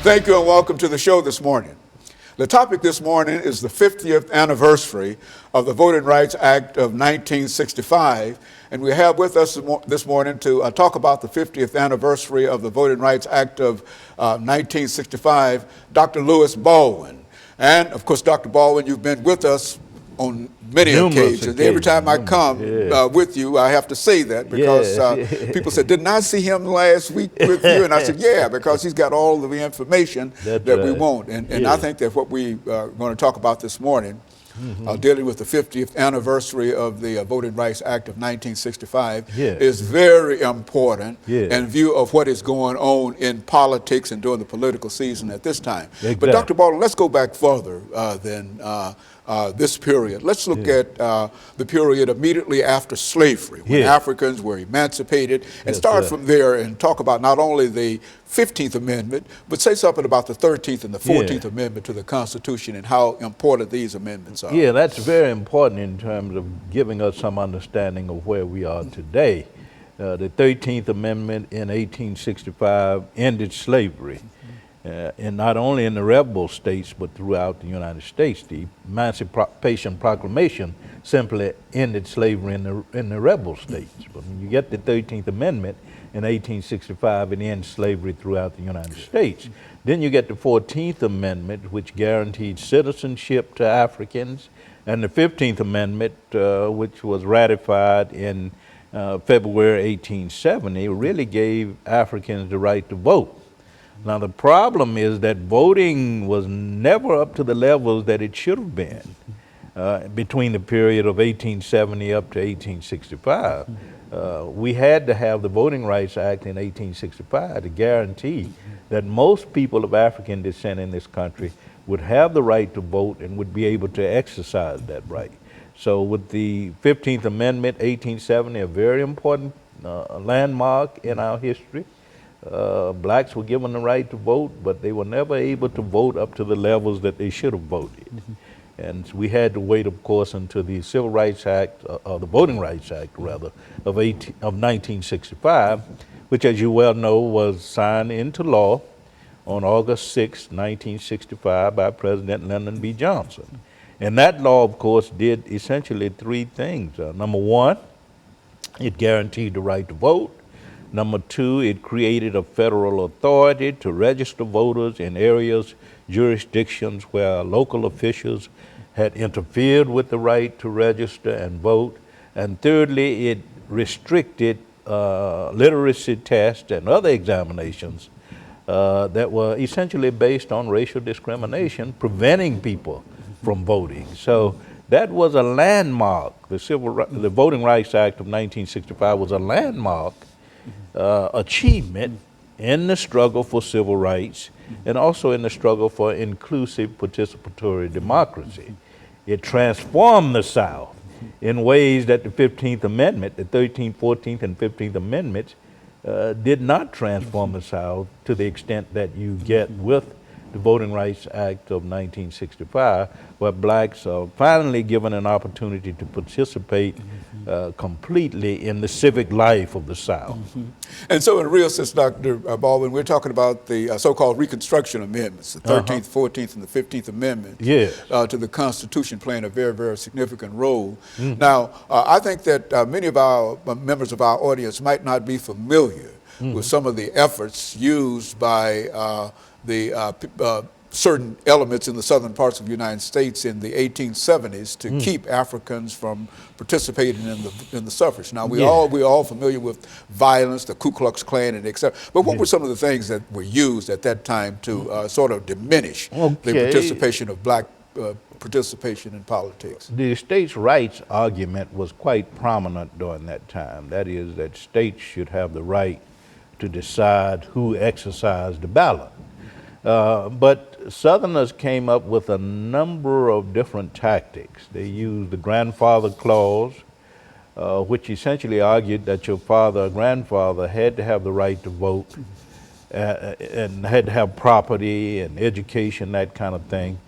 Thank you and welcome to the show this morning. The topic this morning is the 50th anniversary of the Voting Rights Act of 1965. And we have with us this morning to talk about the 50th anniversary of the Voting Rights Act of 1965, Dr. LBaldwin. And of course, Dr. Baldwin, you've been with us on many occasions. Every time I come with you, I have to say that because people said, didn't I see him last week with you? And I said, yeah, because he's got all of the information that we want. And I think that what we are going to talk about this morning, dealing with the 50th anniversary of the Voting Rights Act of 1965, is very important in view of what is going on in politics and during the political season at this time. But Dr. Baldwin, let's go back further than this period. Let's look at the period immediately after slavery, when Africans were emancipated, and start from there and talk about not only the 15th Amendment, but say something about the 13th and the 14th Amendment to the Constitution and how important these amendments are. Yeah, that's very important in terms of giving us some understanding of where we are today. The 13th Amendment in 1865 ended slavery. And not only in the rebel states, but throughout the United States. The Emancipation Proclamation simply ended slavery in the rebel states. But when you get the 13th Amendment in 1865, it ends slavery throughout the United States. Then you get the 14th Amendment, which guaranteed citizenship to Africans, and the 15th Amendment, which was ratified in February 1870, really gave Africans the right to vote. Now the problem is that voting was never up to the levels that it should have been between the period of 1870 up to 1865. We had to have the Voting Rights Act in 1865 to guarantee that most people of African descent in this country would have the right to vote and would be able to exercise that right. So with the 15th Amendment, 1870, a very important landmark in our history. Blacks were given the right to vote, but they were never able to vote up to the levels that they should have voted. And we had to wait, of course, until the Civil Rights Act, or the Voting Rights Act, rather, of 1965, which, as you well know, was signed into law on August 6, 1965 by President Leonard B. Johnson. And that law, of course, did essentially three things. Number one, it guaranteed the right to vote. Number two, it created a federal authority to register voters in areas, jurisdictions where local officials had interfered with the right to register and vote. And thirdly, it restricted literacy tests and other examinations that were essentially based on racial discrimination, preventing people from voting. So that was a landmark. The Voting Rights Act of 1965 was a landmark achievement in the struggle for civil rights and also in the struggle for inclusive participatory democracy. It transformed the South in ways that the 15th Amendment, the 13th, 14th, and 15th Amendments did not transform the South to the extent that you get with the Voting Rights Act of 1965, where blacks are finally given an opportunity to participate completely in the civic life of the South. And so in a real sense, Dr. Baldwin, we're talking about the so-called Reconstruction Amendments, the 13th, 14th, and the 15th Amendment to the Constitution, playing a very, very significant role. Now, I think that many of our members of our audience might not be familiar with some of the efforts used by certain elements in the southern parts of the United States in the 1870s to keep Africans from participating in the suffrage. Now we're all familiar with violence, the Ku Klux Klan, and etc. But what were some of the things that were used at that time to sort of diminish the participation of black participation in politics? The states' rights argument was quite prominent during that time. That is, that states should have the right to decide who exercised the ballot. But Southerners came up with a number of different tactics. They used the grandfather clause, which essentially argued that your father or grandfather had to have the right to vote and had to have property and education, that kind of thing.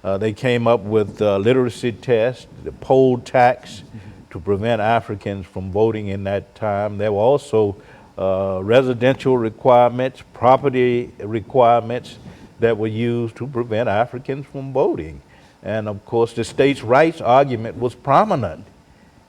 They came up with literacy tests, the poll tax to prevent Africans from voting in that time. There were also residential requirements, property requirements that were used to prevent Africans from voting. And of course, the states' rights argument was prominent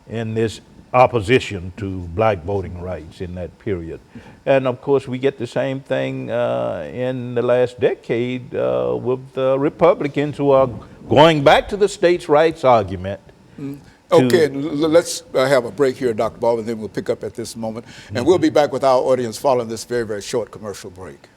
in this opposition to black voting rights in that period. And of course, we get the same thing in the last decade with Republicans who are going back to the states' rights argument. Okay, and let's have a break here, Dr. Baldwin, then we'll pick up at this moment. And we'll be back with our audience following this very, very short commercial break.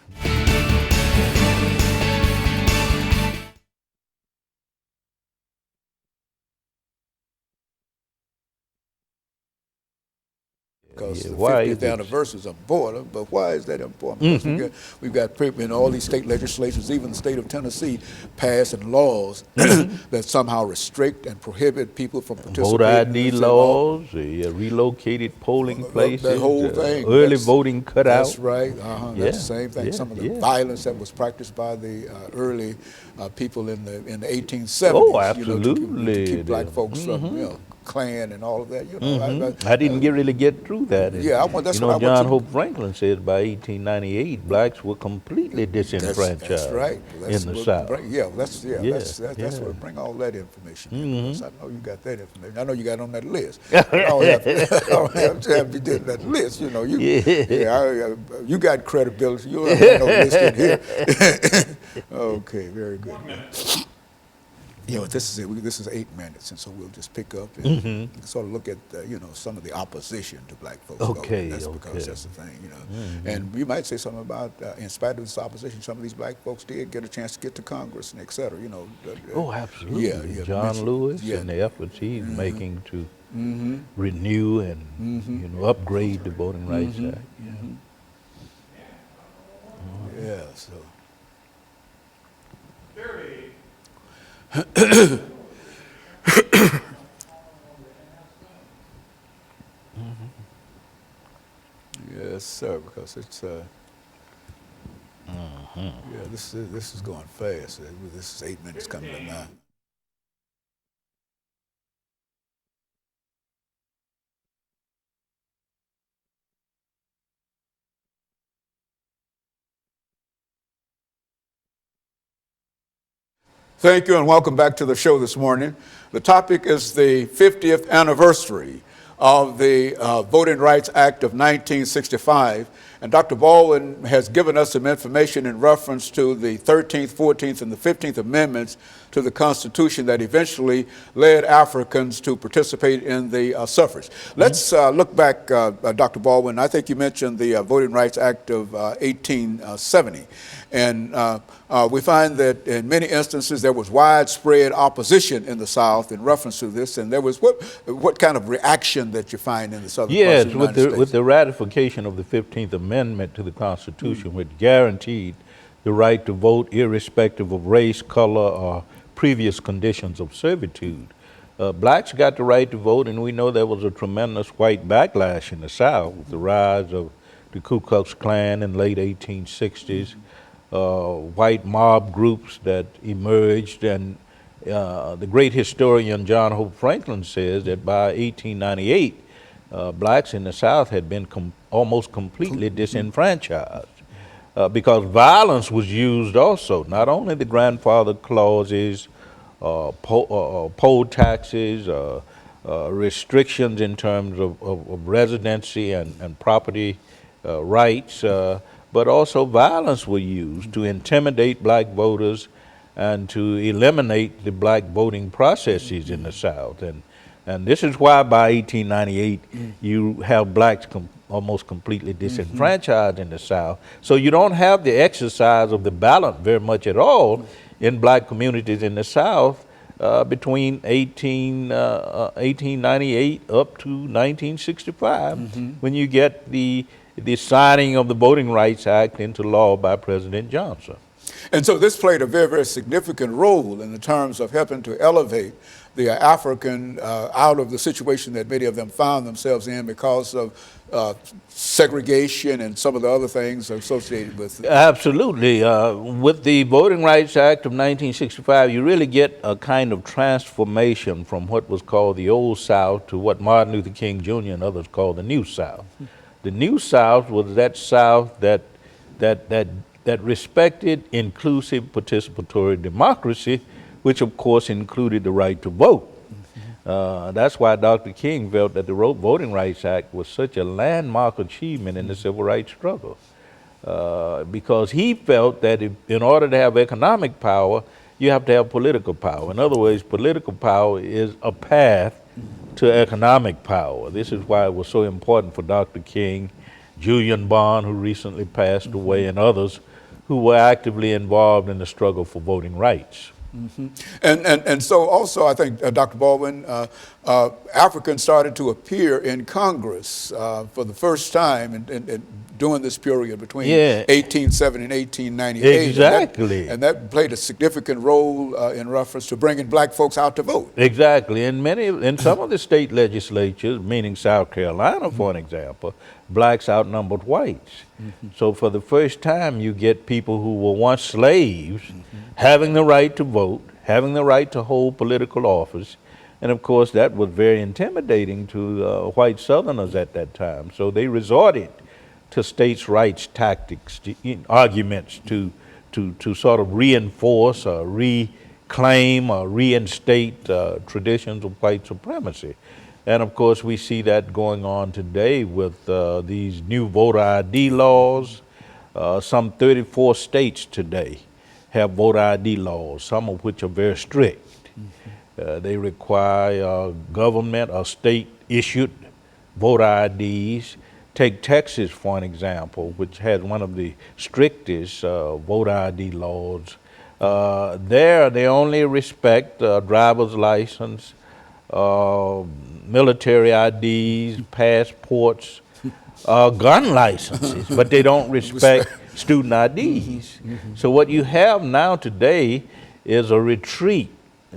Because the 50th anniversary is important, but why is that important? Because we've got people in all these state legislations, even the state of Tennessee, passing laws that somehow restrict and prohibit people from participating. Voter ID laws, relocated polling places, that whole thing. Early voting cut out. That's right. That's the same thing. Some of the violence that was practiced by the early people in the 1870s. Oh, absolutely. To keep black folks from, Klan and all of that, I didn't really get through that. That's what John Hope Franklin said by 1898, blacks were completely disenfranchised. That's right. In the South. That's what bring all that information. I know you got that information. I know you got it on that list. I don't have to be doing that list. You got credibility. You don't have no list in here. Okay, very good. This is 8 minutes, and so we'll just pick up and sort of look at some of the opposition to black folks. Because that's the thing, And you might say something about, in spite of this opposition, some of these black folks did get a chance to get to Congress and et cetera. Absolutely. John Lewis and the efforts he's making to renew and upgrade the Voting Rights Act. So. Yes, sir. Because it's this is going fast. This is 8 minutes coming to 9. Thank you and welcome back to the show this morning. The topic is the 50th anniversary of the Voting Rights Act of 1965. And Dr. Baldwin has given us some information in reference to the 13th, 14th, and the 15th Amendments to the Constitution that eventually led Africans to participate in the suffrage. Let's look back, Dr. Baldwin. I think you mentioned the Voting Rights Act of 1870. And we find that in many instances there was widespread opposition in the South in reference to this. And there was what kind of reaction that you find in the Southern parts of the United States? With the ratification of the 15th Amendment to the Constitution, which guaranteed the right to vote irrespective of race, color, or previous conditions of servitude. Blacks got the right to vote, and we know there was a tremendous white backlash in the South with the rise of the Ku Klux Klan in the late 1860s, white mob groups that emerged, and the great historian John Hope Franklin says that by 1898, blacks in the South had been almost completely disenfranchised because violence was used also, not only the grandfather clauses, poll taxes, restrictions in terms of residency and property rights, but also violence was used to intimidate black voters and to eliminate the black voting processes in the South. And this is why by 1898 you have blacks almost completely disenfranchised in the South. So you don't have the exercise of the ballot very much at all in black communities in the South between 1898 up to 1965 when you get the signing of the Voting Rights Act into law by President Johnson. And so this played a very, very significant role in the terms of helping to elevate the African out of the situation that many of them found themselves in because of segregation and some of the other things associated with it. Absolutely. With the Voting Rights Act of 1965, you really get a kind of transformation from what was called the Old South to what Martin Luther King Jr. and others called the New South. The New South was that South that that respected inclusive participatory democracy, which of course included the right to vote. That's why Dr. King felt that the Voting Rights Act was such a landmark achievement in the civil rights struggle, because he felt that in order to have economic power, you have to have political power. In other words, political power is a path to economic power. This is why it was so important for Dr. King, Julian Bond, who recently passed away, and others who were actively involved in the struggle for voting rights. And so also, I think, Dr. Baldwin, Africans started to appear in Congress for the first time during this period between 1870 and 1898. Exactly. And that played a significant role in reference to bringing black folks out to vote. Exactly. In some of the state legislatures, meaning South Carolina, for an example, blacks outnumbered whites. So for the first time, you get people who were once slaves having the right to vote, having the right to hold political office. And of course, that was very intimidating to white Southerners at that time. So they resorted to states' rights tactics, arguments to sort of reinforce or reclaim or reinstate traditions of white supremacy. And of course, we see that going on today with these new voter ID laws. Some 34 states today have voter ID laws, some of which are very strict. They require government or state-issued voter IDs. Take Texas, for an example, which has one of the strictest voter ID laws. There, they only respect driver's license, military IDs, passports, gun licenses, but they don't respect student IDs. So what you have now today is a retreat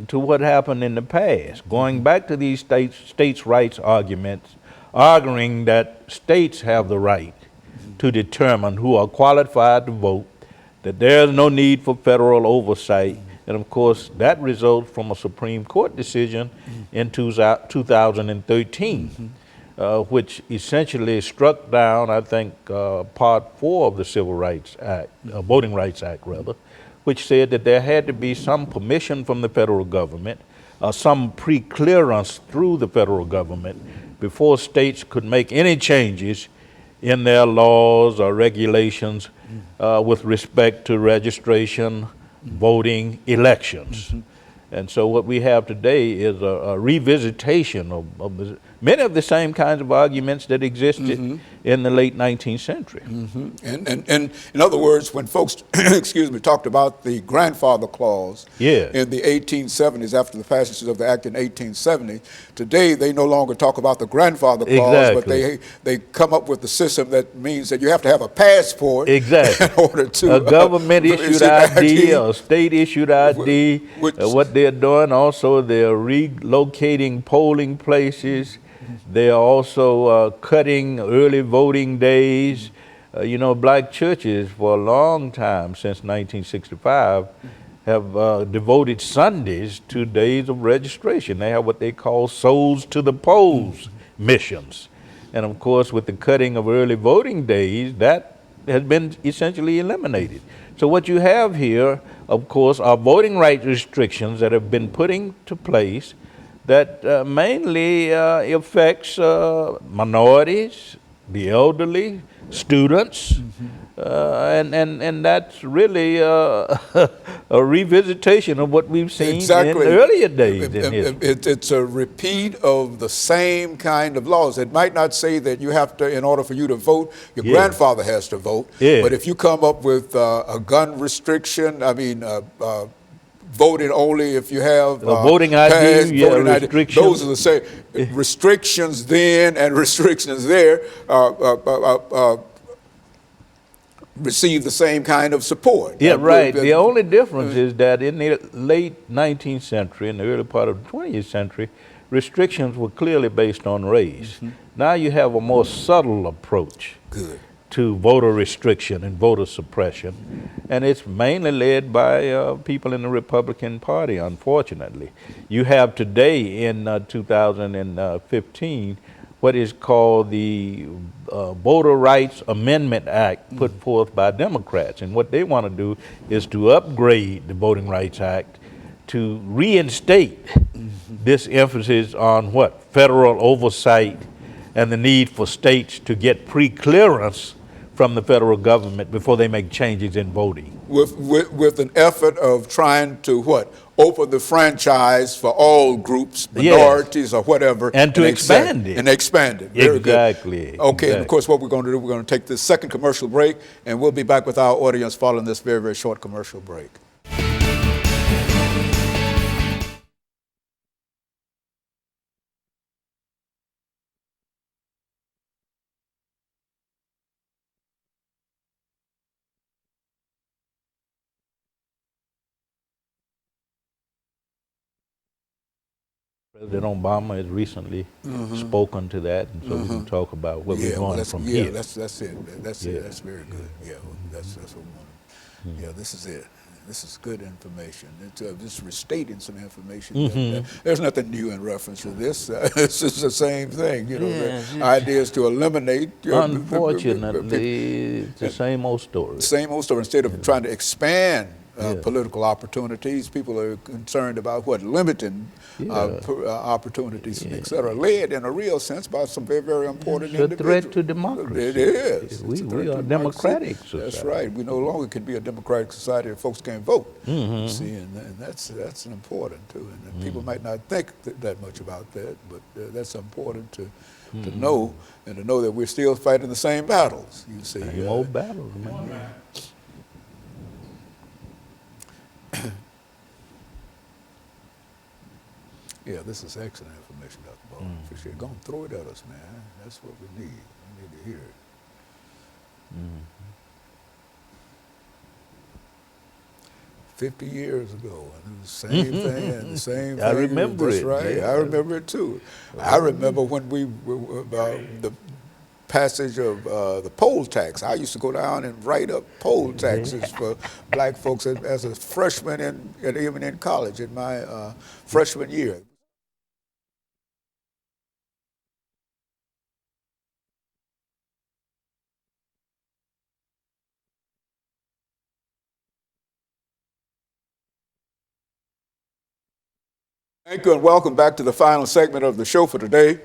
to what happened in the past, going back to these states' rights arguments, arguing that states have the right to determine who are qualified to vote, that there's no need for federal oversight. And of course, that results from a Supreme Court decision in 2013, which essentially struck down, I think, Part 4 of the Civil Rights Act, Voting Rights Act rather, which said that there had to be some permission from the federal government, some pre-clearance through the federal government before states could make any changes in their laws or regulations with respect to registration, voting, elections. And so what we have today is a revisitation of many of the same kinds of arguments that existed in the late 19th century. And in other words, when folks, excuse me, talked about the grandfather clause in the 1870s after the passage of the act in 1870, today they no longer talk about the grandfather clause, but they come up with the system that means that you have to have a passport in order to a government-issued ID or state-issued ID. What they're doing also, they're relocating polling places. They are also cutting early voting days. You know, black churches for a long time, since 1965, have devoted Sundays to days of registration. They have what they call souls to the polls missions. And of course, with the cutting of early voting days, that has been essentially eliminated. So what you have here, of course, are voting rights restrictions that have been put into place that mainly affects minorities, the elderly, students, and that's really a revisitation of what we've seen in earlier days in history. It's a repeat of the same kind of laws. It might not say that you have to, in order for you to vote, your grandfather has to vote, but if you come up with a gun restriction, I mean, voting only if you have voting ID, voting restrictions. Those are the same restrictions then and restrictions there. Receive the same kind of support. Yeah, right. The only difference is that in the late 19th century and the early part of the 20th century, restrictions were clearly based on race. Now you have a more subtle approach to voter restriction and voter suppression, and it's mainly led by people in the Republican Party, unfortunately. You have today in 2015 what is called the Voter Rights Amendment Act put forth by Democrats. And what they want to do is to upgrade the Voting Rights Act to reinstate this emphasis on what? Federal oversight and the need for states to get pre-clearance from the federal government before they make changes in voting. With an effort of trying to what? Open the franchise for all groups, minorities, or whatever. And to expand it. And expand it. Very Exactly. good. Okay, and of course what we're going to do, we're going to take this second commercial break, and we'll be back with our audience following this very, very short commercial break. President Obama has recently spoken to that, and so we can talk about what we're going from here. That's it. That's it. That's very good. Yeah, that's what we want. Yeah, this is it. This is good information. It's just restating some information. There's nothing new in reference to this. It's just the same thing. You know, the idea is to eliminate. Unfortunately, it's the same old story. Same old story. Instead of trying to expand political opportunities, people are concerned about what? Limiting opportunities, et cetera, led in a real sense by some very, very important individuals. It's a threat to democracy. It is. We are a democratic society. That's right. We no longer can be a democratic society if folks can't vote. See, and that's important too. And people might not think that much about that, but that's important to know, and to know that we're still fighting the same battles. You see, same old battles, man. Yeah, this is excellent information, Dr. Baldwin. Appreciate it. Go and throw it at us, man. That's what we need. We need to hear it. 50 years ago, and the same thing, and the same thing. I remember That's it. right. Yeah. I remember it too. I remember when the passage of the poll tax. I used to go down and write up poll taxes for black folks as a freshman and even in college in my freshman year. Thank you and welcome back to the final segment of the show for today.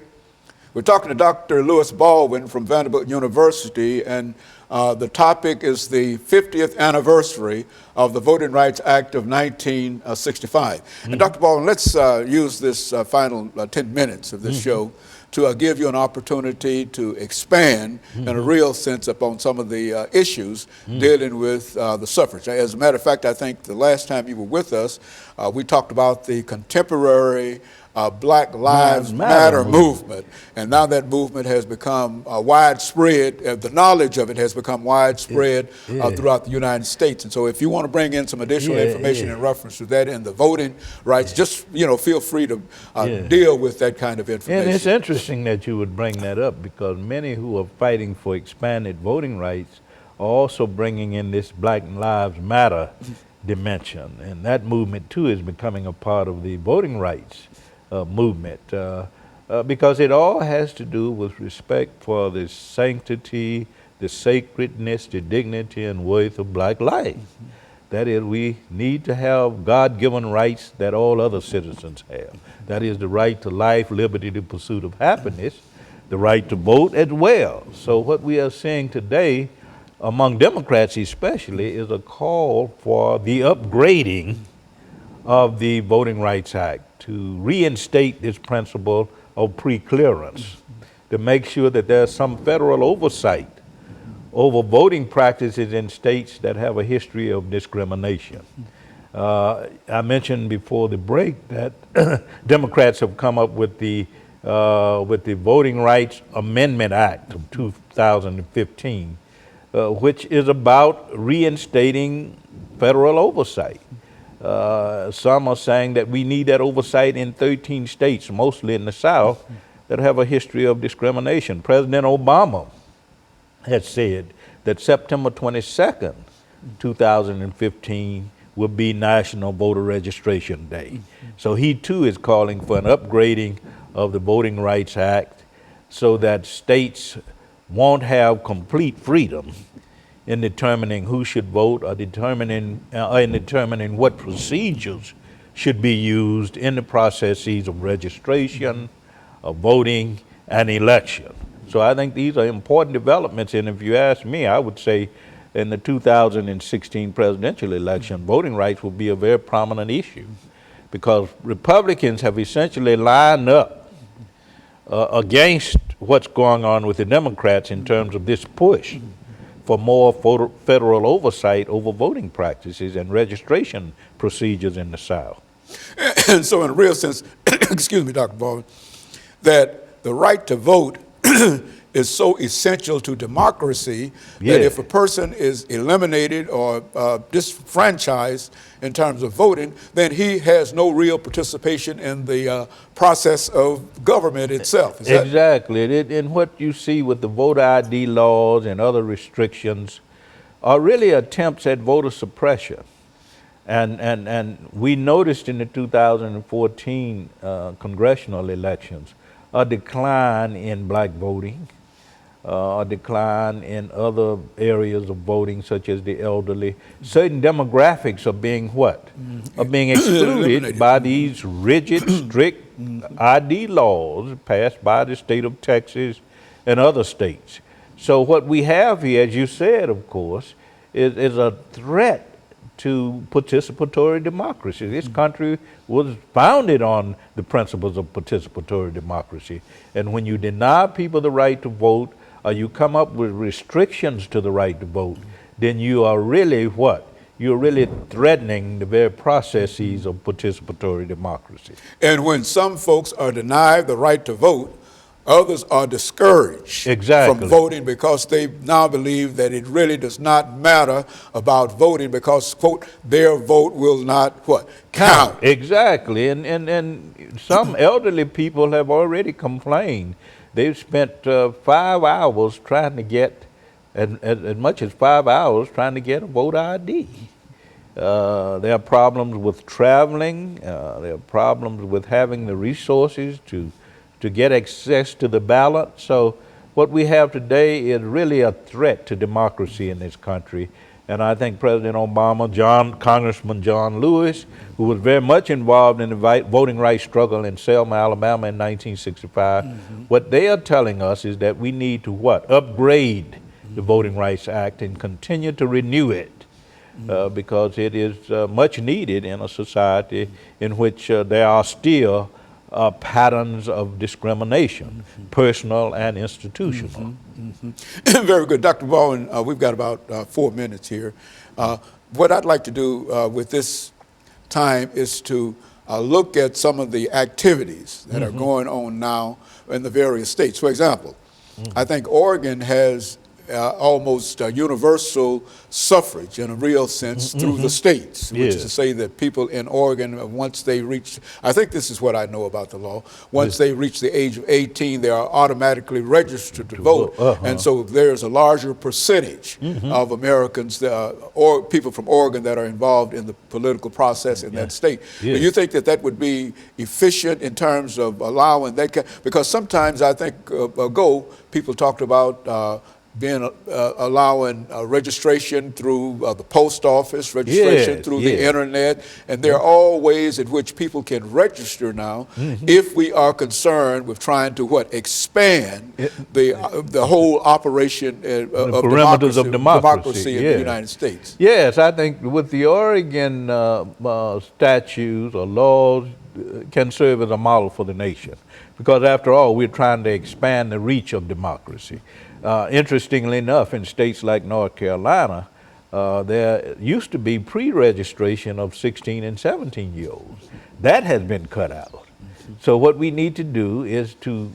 We're talking to Dr. LBaldwin from Vanderbilt University, and the topic is the 50th anniversary of the Voting Rights Act of 1965. And Dr. Baldwin, let's use this final 10 minutes of this show to give you an opportunity to expand in a real sense upon some of the issues dealing with the suffrage. As a matter of fact, I think the last time you were with us, we talked about the contemporary Black Lives Matter movement. And now that movement has become widespread. The knowledge of it has become widespread throughout the United States. And so if you want to bring in some additional information in reference to that and the voting rights, just feel free to deal with that kind of information. And it's interesting that you would bring that up, because many who are fighting for expanded voting rights are also bringing in this Black Lives Matter dimension. And that movement too is becoming a part of the voting rights movement, because it all has to do with respect for the sanctity, the sacredness, the dignity and worth of black life. That is, we need to have God-given rights that all other citizens have. That is the right to life, liberty, the pursuit of happiness, the right to vote as well. So what we are seeing today, among Democrats especially, is a call for the upgrading of the Voting Rights Act to reinstate this principle of pre-clearance, to make sure that there's some federal oversight over voting practices in states that have a history of discrimination. I mentioned before the break that Democrats have come up with the Voting Rights Amendment Act of 2015, which is about reinstating federal oversight. Some are saying that we need that oversight in 13 states, mostly in the South, that have a history of discrimination. President Obama had said that September 22nd, 2015 will be National Voter Registration Day. So he too is calling for an upgrading of the Voting Rights Act so that states won't have complete freedom in determining who should vote or in determining what procedures should be used in the processes of registration, of voting, and election. So I think these are important developments, and if you ask me, I would say in the 2016 presidential election, voting rights will be a very prominent issue because Republicans have essentially lined up against what's going on with the Democrats in terms of this push for more federal oversight over voting practices and registration procedures in the South. And so in a real sense, excuse me, Dr. Baldwin, that the right to vote is so essential to democracy that if a person is eliminated or disenfranchised in terms of voting, then he has no real participation in the process of government itself. Exactly. And what you see with the voter ID laws and other restrictions are really attempts at voter suppression. And we noticed in the 2014 congressional elections a decline in black voting, a decline in other areas of voting, such as the elderly. Certain demographics are being what? Are being excluded by these rigid, strict ID laws passed by the state of Texas and other states. So what we have here, as you said, of course, is a threat to participatory democracy. This country was founded on the principles of participatory democracy. And when you deny people the right to vote, or you come up with restrictions to the right to vote, then you are really what? You're really threatening the very processes of participatory democracy. And when some folks are denied the right to vote, others are discouraged from voting because they now believe that it really does not matter about voting because, quote, their vote will not, what, count. Exactly. And some elderly people have already complained. They've spent 5 hours trying to get, as much as 5 hours trying to get a voter ID. There are problems with traveling. There are problems with having the resources to get access to the ballot. So what we have today is really a threat to democracy in this country. And I think President Obama, Congressman John Lewis, who was very much involved in the voting rights struggle in Selma, Alabama in 1965, what they are telling us is that we need to what? Upgrade the Voting Rights Act and continue to renew it because it is much needed in a society in which there are still patterns of discrimination, personal and institutional. Very good. Dr. Baldwin, we've got about 4 minutes here. What I'd like to do with this time is to look at some of the activities that are going on now in the various states. For example, I think Oregon has almost universal suffrage in a real sense through the states, which is to say that people in Oregon, once they reach, I think this is what I know about the law, once they reach the age of 18, they are automatically registered to vote. And so there's a larger percentage of Americans or people from Oregon that are involved in the political process in that state. Do you think that that would be efficient in terms of allowing that? Because sometimes I think ago, people talked about allowing registration through the post office, registration through the internet, and there are all ways in which people can register now if we are concerned with trying to expand the whole operation of democracy in the United States. Yes, I think with the Oregon statutes or laws can serve as a model for the nation because after all we're trying to expand the reach of democracy. Interestingly enough, in states like North Carolina, there used to be pre-registration of 16 and 17-year-olds. That has been cut out. So what we need to do is to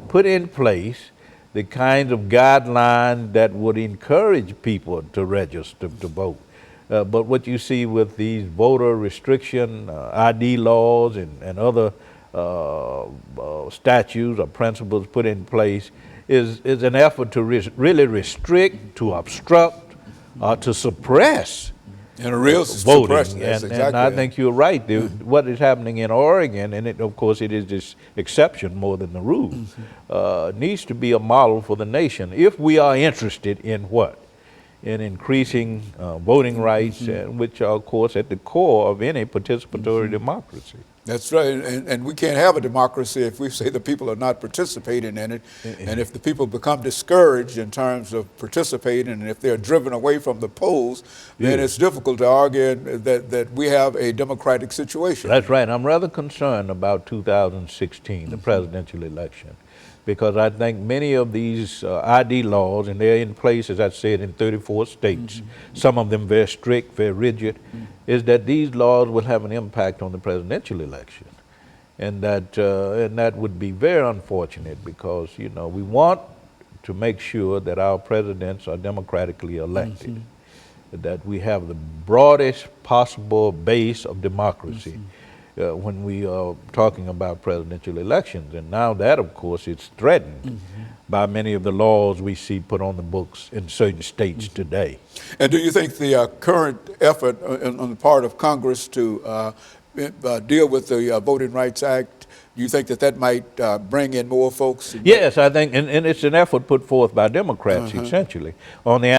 put in place the kinds of guidelines that would encourage people to register to vote. But what you see with these voter restriction, ID laws, and other statutes or principles put in place is an effort to really restrict, to obstruct, to suppress And a real voting. suppression. That's And exactly I it. think you're right. What is happening in Oregon, and of course it is this exception more than the rule, needs to be a model for the nation if we are interested in what? In increasing voting rights, which are, of course, at the core of any participatory democracy. That's right, and we can't have a democracy if we say the people are not participating in it, and if the people become discouraged in terms of participating, and if they're driven away from the polls, then it's difficult to argue that we have a democratic situation. That's right. I'm rather concerned about 2016, the presidential election, because I think many of these ID laws, and they're in place, as I said, in 34 states, some of them very strict, very rigid, is that these laws will have an impact on the presidential election. And that would be very unfortunate because, you know, we want to make sure that our presidents are democratically elected, that we have the broadest possible base of democracy. When we are talking about presidential elections. And now that, of course, is threatened by many of the laws we see put on the books in certain states today. And do you think the current effort on the part of Congress to deal with the Voting Rights Act, do you think that might bring in more folks? Yes, I think, and it's an effort put forth by Democrats, essentially, on the